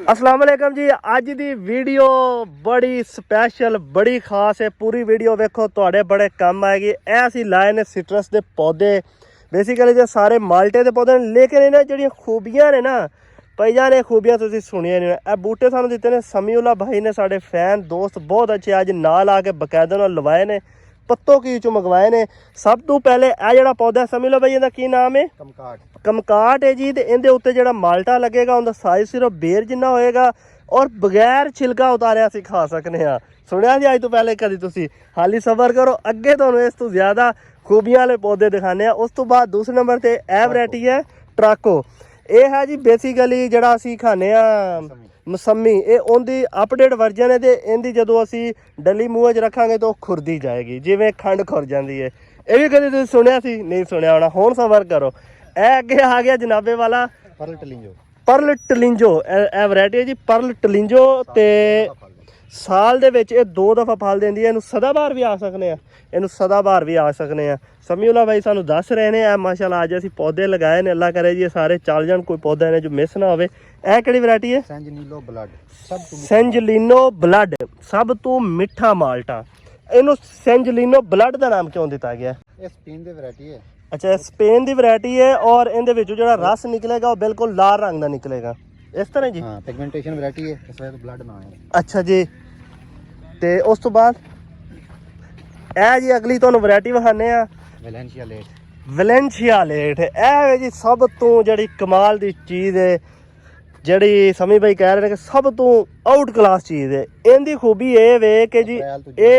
अस्सलाम वालेकुम जी। अज दी वीडियो बड़ी स्पैशल बड़ी खास है। पूरी वीडियो वेखो, तुहाडे बड़े काम आएगी। ए असीं लाए ने सिट्रस दे पौधे, बेसिकली जो सारे माल्टे दे पौधे ने, लेकिन इन्हां जिहड़ियां खूबियां ने ना, पईयां ने खूबियां तुसीं सुणियां नहीं। ए बूटे सानूं दित्ते ने समीउल्ला भाई ने, साडे फैन दोस्त बहुत अच्छे, अज नाल आके बकायदा नाल लवाए ने, पत्तों की चों मंगवाए ने। सब तो पहले ए जिहड़ा पौधा समीउल्ला भाई, इहदा की नाम है? कमकाट है जी। तो इहदे उत्ते जिहड़ा माल्टा लगेगा उनका साइज सिर्फ बेर जिन्ना होएगा और बगैर छिलका उतारे असीं खा सकने हाँ। सुनिया जी अज तो पहले कभी तुसीं? हाली सबर करो, अगे तुहानूं इस तो ज़्यादा खूबियां वाले पौधे दिखाने हैं। उस तो बाद दूसरे नंबर ते ए वैरायटी है ट्राको। ये है जी बेसिकली जिहड़ा असीं खाने मसम्मी, ये उनकी अपडेट वर्जन है। तो इनकी जो असीं डली मूँह च रखांगे तो खुरदी जाएगी, जिवें खंड खुर जाती है। ये भी कभी तुसीं सुनिया सी? नहीं सुनिया होना। हुण सबर करो। ए अगे आ गया जनाबे वाला परल टलिंजो। ए वैरायटी है जी परल टलिंजो। ते साल दे विच 2 दफ़ा फल देंदी है। इनू सदाबहार भी आ सकने, इनू सदाबहार भी आ सकने। समीउल्ला भाई सानू दस रहे ने। माशाल्लाह अज असीं पौधे लगाए ने, अल्लाह करे जी सारे चल जाण, कोई पौधा ने जो मिस ना होवे। ए किहड़ी वैरायटी है? सेंजलिनो ब्लड, सब तो मिठा माल्टा। इनू सेंजलिनो ब्लड का नाम क्यों दिता गया? स्पेन दी वैरायटी है। अच्छा, स्पेन की वैरायटी है। और इनके विचों जो रस निकलेगा वो बिल्कुल लाल रंग का निकलेगा, इस तरह जी। हाँ, पिगमेंटेशन वैरायटी है, इस वजह तो ब्लड ना है। अच्छा जी। ते उस तो बाद ए जी अगली तुहानूं वैरायटी विखाने आ, वैलेंशिया लेट। ए जी सब तो जिहड़ी कमाल दी चीज़ है, जिहड़ी समी भाई कह रहे हैं कि सब तो आउट क्लास चीज़ है। इनकी खूबी ये वे कि जी ये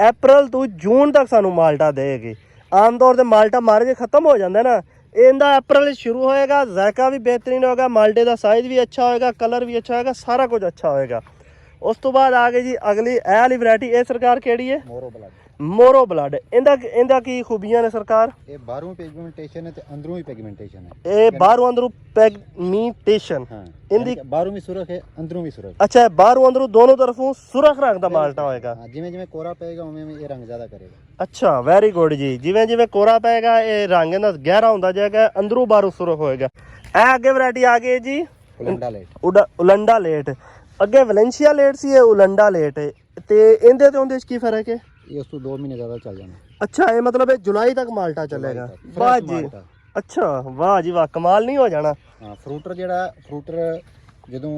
अप्रैल तो जून तक सानू माल्टा देगी। आम तौर पर माल्टा मार्च खत्म हो जाता है ना, इनका अप्रैल शुरू होएगा। जायका भी बेहतरीन होगा, माल्टे का साइज भी अच्छा होएगा, कलर भी अच्छा होएगा, सारा कुछ अच्छा होएगा। उस तो बाद आ गई जी अगली ए वाली वैरायटी। ये सरकार केड़ी है? मोरो ब्लड। इंदा की खूबियां ने सरकार? ये बाहरों पिगमेंटेशन है ते अंदरों भी पिगमेंटेशन है। ये बाहरों अंदरों पिगमेंटेशन। हाँ, इंदी बाहरों भी सुरख है, अंदरों भी सुरख। अच्छा, बाहरों अंदरों दोनों तरफों सुरख रंग का माल्टा होएगा। हाँ, जिवें जिवें कोरा पेगा उवें ये रंग ज्यादा करेगा। अच्छा, वेरी गुड जी। जिवें जिवें कोरा पेगा ये रंग इहदा गहरा होंदा जाएगा, अंदरों बाहरों सुरख होएगा। ए अगे वैरायटी आ गई जी उलंडा लेट। अगे वैलेंशिया लेट सी, उलंडा लेट है। ते इंदे ते उंदे च की फर्क है? ये उसको 2 महीने ज्यादा चल जाना। अच्छा, ये मतलब जुलाई तक माल्टा चलेगा। वाह जी, अच्छा वाह जी वाह, कमाल नहीं हो जाना। हाँ, फ्रूटर ਜਦੋਂ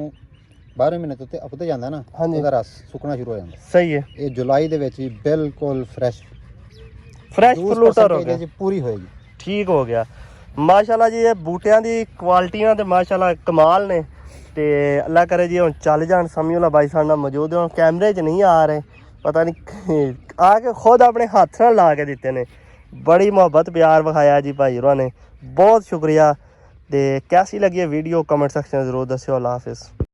12 ਮਹੀਨੇ ਤੋਂ ਉੱਤੇ ਜਾਂਦਾ ਨਾ, ਹਾਂਜੀ, ਉਹਦਾ ਰਸ ਸੁੱਕਣਾ ਸ਼ੁਰੂ ਹੋ ਜਾਂਦਾ। ਸਹੀ ਹੈ। ਇਹ ਜੁਲਾਈ ਦੇ ਵਿੱਚ ਵੀ ਬਿਲਕੁਲ ਫਰੈਸ਼ ਫਲੂਟਰ ਹੋ ਗਿਆ, ਪੂਰੀ ਹੋਏਗੀ। ਠੀਕ ਹੋ ਗਿਆ ਮਾਸ਼ਾਅੱਲਾ ਜੀ। ਇਹ ਬੂਟਿਆਂ ਦੀ ਕੁਆਲਿਟੀਆਂ ਤੇ ਮਾਸ਼ਾਅੱਲਾ ਕਮਾਲ ਨੇ। ਤੇ ਅੱਲਾ ਕਰੇ ਜੀ ਹੁਣ ਚੱਲ ਜਾਣ। ਸਮੀਉल्ला भाई ਸਾਡੇ ਨਾਲ ਮੌਜੂਦ ਹੁਣ कैमरे 'ਚ नहीं आ रहे, पता नहीं आके खुद अपने हाथ नाल ला के दिते ने। बड़ी मुहब्बत प्यार विखाया जी भाई होरां ने, बहुत शुक्रिया। ते कैसी लगी है वीडियो कमेंट सेक्शन जरूर दस्सिओ। अल्लाह हाफिज़।